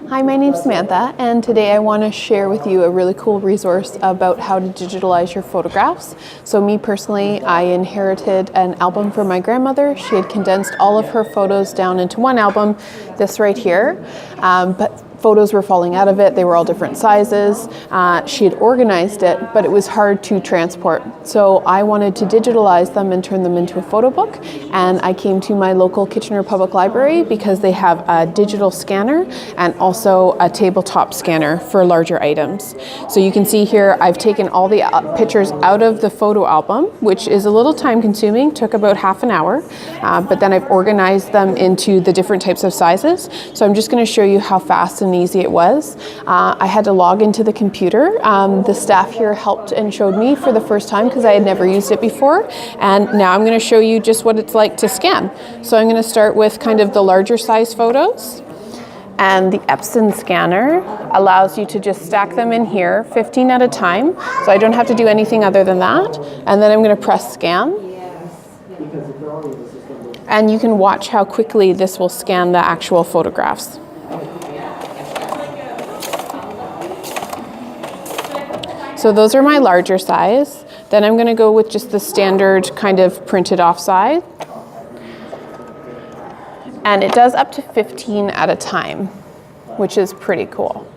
Hi, my name's Samantha, and today I want to share with you a really cool resource about how to digitalize your photographs. So me personally, I inherited an album from my grandmother. She had condensed all of her photos down into one album, this right here, but photos were falling out of it. They were all different sizes. She had organized it, but it was hard to transport. So I wanted to digitalize them and turn them into a photo book. And I came to my local Kitchener Public Library because they have a digital scanner and also a tabletop scanner for larger items. So you can see here, I've taken all the pictures out of the photo album, which is a little time consuming, took about half an hour, but then I've organized them into the different types of sizes. So I'm just going to show you how fast and easy it was. I had to log into the computer. The staff here helped and showed me for the first time because I had never used it before. And now I'm going to show you just what it's like to scan. So I'm going to start with kind of the larger size photos. And the Epson scanner allows you to just stack them in here, 15 at a time. So I don't have to do anything other than that. And then I'm going to press scan. And you can watch how quickly this will scan the actual photographs. So those are my larger size. Then I'm going to go with just the standard kind of printed off side. And it does up to 15 at a time, which is pretty cool.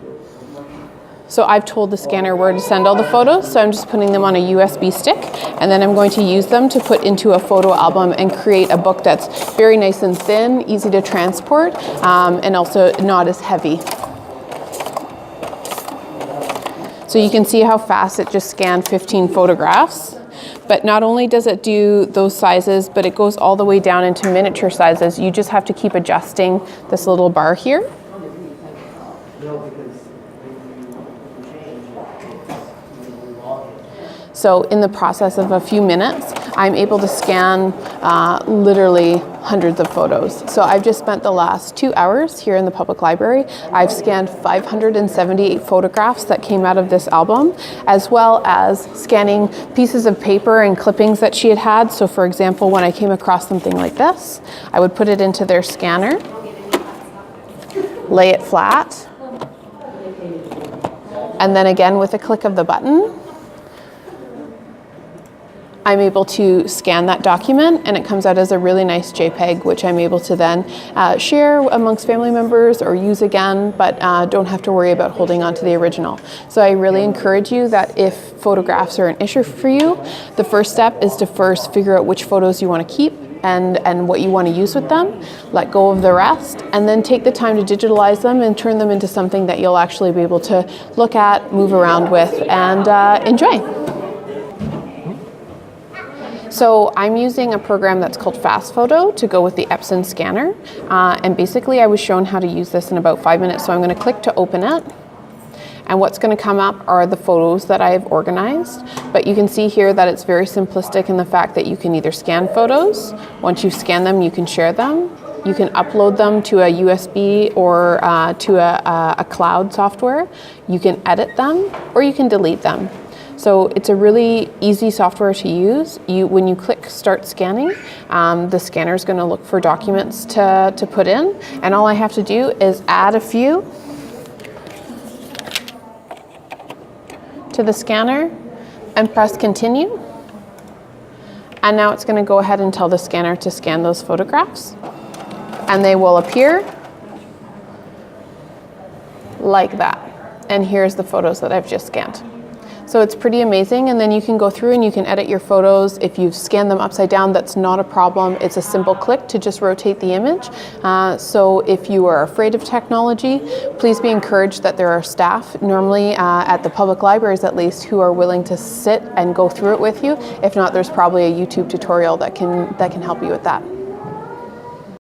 So I've told the scanner where to send all the photos, so I'm just putting them on a USB stick, and then I'm going to use them to put into a photo album and create a book that's very nice and thin, easy to transport, and also not as heavy. So you can see how fast it just scanned 15 photographs. But not only does it do those sizes, but it goes all the way down into miniature sizes. You just have to keep adjusting this little bar here. So in the process of a few minutes, I'm able to scan literally hundreds of photos. So I've just spent the last 2 hours here in the public library. I've scanned 578 photographs that came out of this album, as well as scanning pieces of paper and clippings that she had. So for example, when I came across something like this, I would put it into their scanner, lay it flat, and then again with a click of the button, I'm able to scan that document and it comes out as a really nice JPEG, which I'm able to then share amongst family members or use again, but don't have to worry about holding on to the original. So I really encourage you that if photographs are an issue for you, the first step is to first figure out which photos you want to keep and what you want to use with them, let go of the rest, and then take the time to digitalize them and turn them into something that you'll actually be able to look at, move around with, and enjoy. So I'm using a program that's called FastFoto to go with the Epson scanner. And basically I was shown how to use this in about 5 minutes. So I'm going to click to open it. And what's going to come up are the photos that I've organized. But you can see here that it's very simplistic in the fact that you can either scan photos. Once you scan them, you can share them. You can upload them to a USB or to a cloud software. You can edit them or you can delete them. So it's a really easy software to use. When you click start scanning, the scanner is going to look for documents to put in. And all I have to do is add a few to the scanner and press continue. And now it's going to go ahead and tell the scanner to scan those photographs. And they will appear like that. And here's the photos that I've just scanned. So it's pretty amazing, and then you can go through and you can edit your photos. If you've scanned them upside down, that's not a problem. It's a simple click to just rotate the image. So if you are afraid of technology, please be encouraged that there are staff, normally at the public libraries at least, who are willing to sit and go through it with you. If not, there's probably a YouTube tutorial that can help you with that.